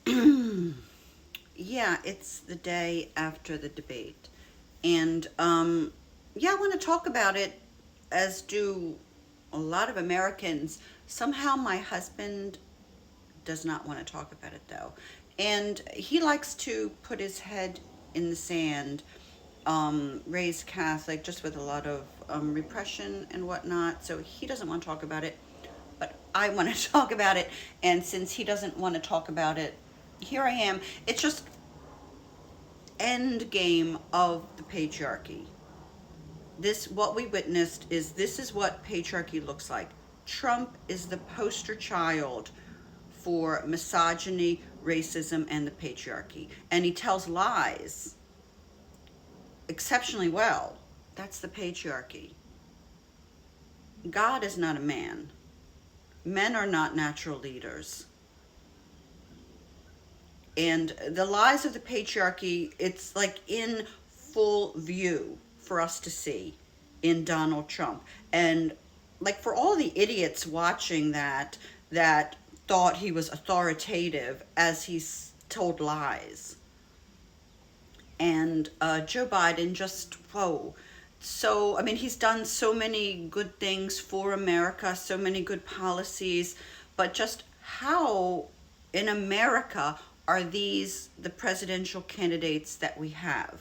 Yeah, it's the day after the debate. And yeah, I want to talk about it, as do a lot of Americans. Somehow my husband does not want to talk about it though. And he likes to put his head in the sand, raised Catholic, just with a lot of repression and whatnot. So he doesn't want to talk about it, but I want to talk about it. And since he doesn't want to talk about it, here I am. It's just end game of the patriarchy. This, what we witnessed, is this is what patriarchy looks like. Trump is the poster child for misogyny, racism, and the patriarchy, and he tells lies exceptionally well. That's the patriarchy. God is not a man. Men are not natural leaders. And the lies of the patriarchy, it's like in full view for us to see in Donald Trump. And like for all the idiots watching that thought he was authoritative as he told lies. And Joe Biden just, whoa. So, I mean, he's done so many good things for America, so many good policies, but just how in America are these the presidential candidates that we have?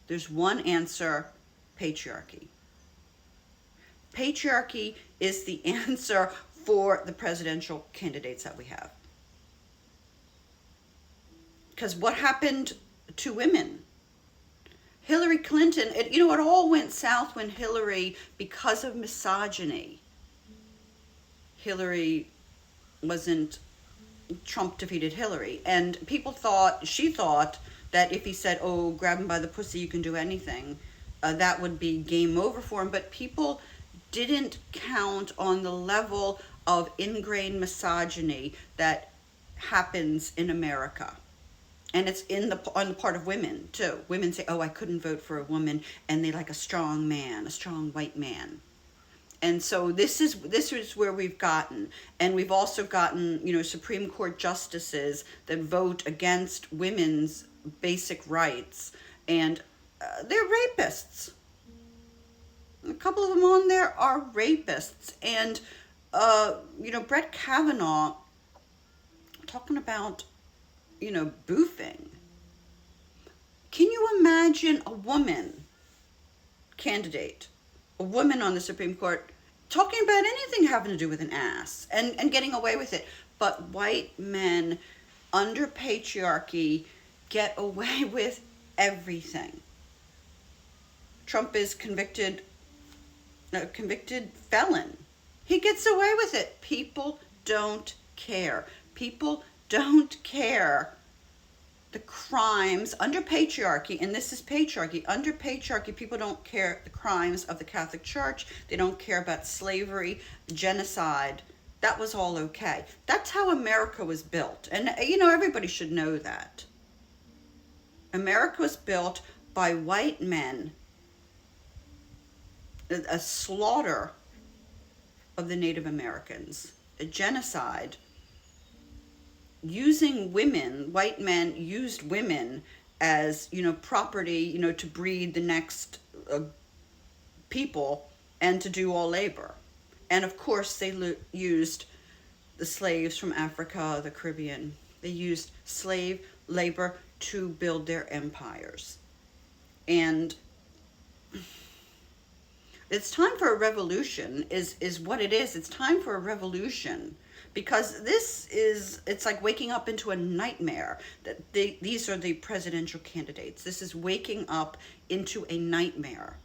There's one answer: patriarchy. Patriarchy is the answer for the presidential candidates that we have. Because what happened to women? Hillary Clinton, it all went south when Hillary, because of misogyny, Hillary wasn't, Trump defeated Hillary. And she thought that if he said, oh, grab him by the pussy, you can do anything, that would be game over for him. But people didn't count on the level of ingrained misogyny that happens in America. And it's on the part of women too. Women say, oh, I couldn't vote for a woman, and they like a strong man, a strong white man. And so this is where we've gotten. And we've also gotten, Supreme Court justices that vote against women's basic rights. And they're rapists. A couple of them on there are rapists. And, Brett Kavanaugh, talking about, boofing. Can you imagine a woman candidate, a woman on the Supreme Court, talking about anything having to do with an ass and getting away with it? But white men under patriarchy get away with everything. Trump is a convicted felon. He gets away with it. People don't care. People don't care the crimes under patriarchy, and this is patriarchy. Under patriarchy, people don't care the crimes of the Catholic Church. They don't care about slavery, genocide. That was all okay. That's how America was built. And, everybody should know that. America was built by white men. A slaughter of the Native Americans. A genocide. Using women, white men used women as, property, to breed the next people and to do all labor. And of course, they used the slaves from Africa, the Caribbean. They used slave labor to build their empires. And it's time for a revolution, is what it is. It's time for a revolution. Because it's like waking up into a nightmare. That these are the presidential candidates. This is waking up into a nightmare.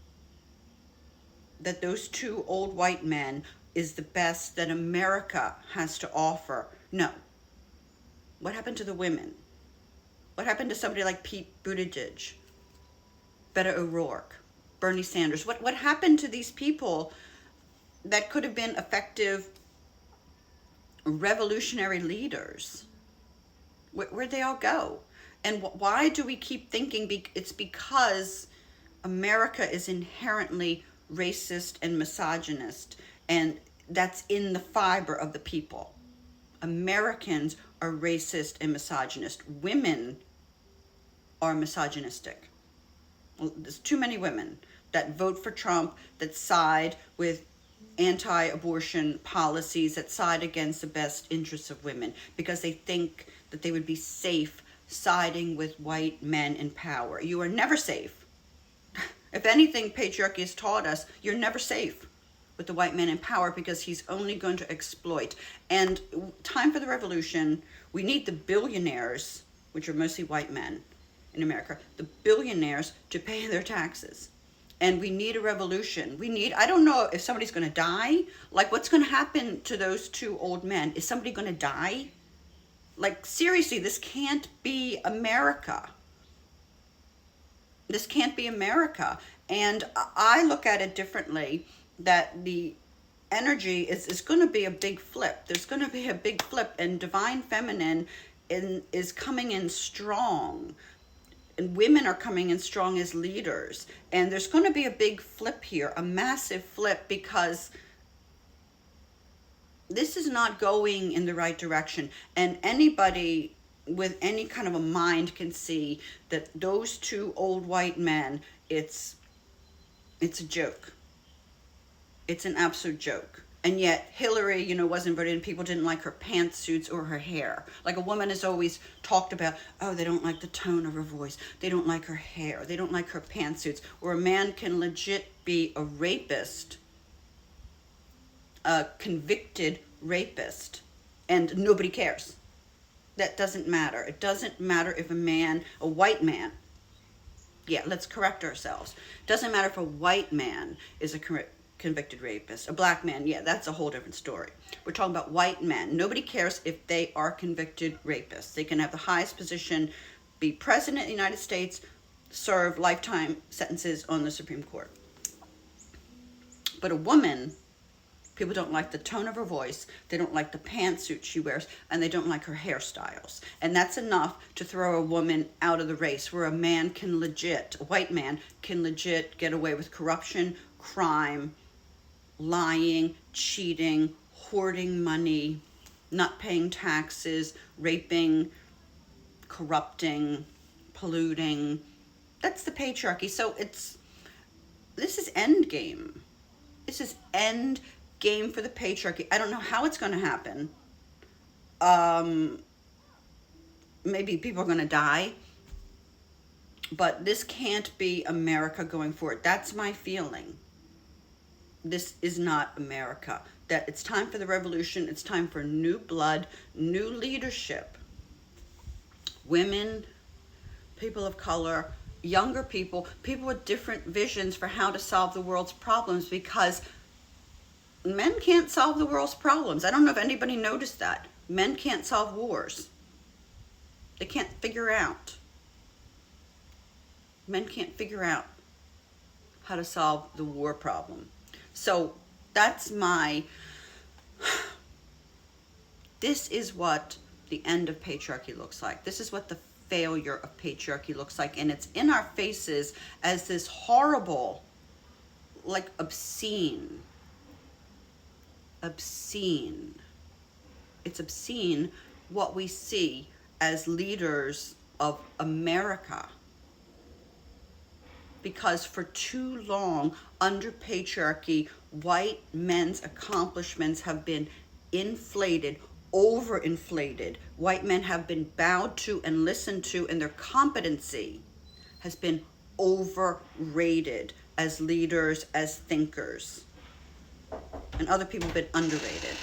That those two old white men is the best that America has to offer. No. What happened to the women? What happened to somebody like Pete Buttigieg, Beto O'Rourke, Bernie Sanders? What happened to these people that could have been effective revolutionary leaders? Where'd they all go? And why do we keep thinking it's because America is inherently racist and misogynist, and that's in the fiber of the people. Americans are racist and misogynist. Women are misogynistic. Well, there's too many women that vote for Trump, that side with anti-abortion policies, that side against the best interests of women, because they think that they would be safe siding with white men in power. You are never safe. If anything, patriarchy has taught us you're never safe with the white man in power, because he's only going to exploit. And time for the revolution. We need the billionaires, which are mostly white men in America, the billionaires, to pay their taxes. And we need a revolution. I don't know if somebody's going to die. Like, what's going to happen to those two old men? Is somebody going to die? Like, seriously, this can't be America. This can't be America. And I look at it differently, that the energy is going to be a big flip. There's going to be a big flip, and divine feminine is coming in strong. And women are coming in strong as leaders. And there's going to be a big flip here, a massive flip, because this is not going in the right direction. And anybody with any kind of a mind can see that those two old white men, it's a joke. It's an absolute joke. And yet Hillary, wasn't voted in. People didn't like her pantsuits or her hair. Like, a woman has always talked about, oh, they don't like the tone of her voice. They don't like her hair. They don't like her pantsuits. Or a man can legit be a rapist, a convicted rapist, and nobody cares. That doesn't matter. It doesn't matter if a white man, let's correct ourselves. It doesn't matter if a white man is a convicted rapist. A black man, that's a whole different story. We're talking about white men. Nobody cares if they are convicted rapists. They can have the highest position, be president of the United States, serve lifetime sentences on the Supreme Court. But a woman, people don't like the tone of her voice, they don't like the pantsuit she wears, and they don't like her hairstyles. And that's enough to throw a woman out of the race, where a white man can legit get away with corruption, crime, lying, cheating, hoarding money, not paying taxes, raping, corrupting, polluting. That's the patriarchy. So this is end game. This is end game for the patriarchy. I don't know how it's going to happen. Maybe people are going to die, but this can't be America going forward. That's my feeling. This is not America. That it's time for the revolution. It's time for new blood, new leadership. Women, people of color, younger people with different visions for how to solve the world's problems, because men can't solve the world's problems. I don't know if anybody noticed that. Men can't solve wars. They can't figure out. Men can't figure out how to solve the war problem. So that's this is what the end of patriarchy looks like. This is what the failure of patriarchy looks like. And it's in our faces as this horrible, like obscene. It's obscene what we see as leaders of America. Because for too long, under patriarchy, white men's accomplishments have been inflated, overinflated. White men have been bowed to and listened to, and their competency has been overrated as leaders, as thinkers. And other people have been underrated.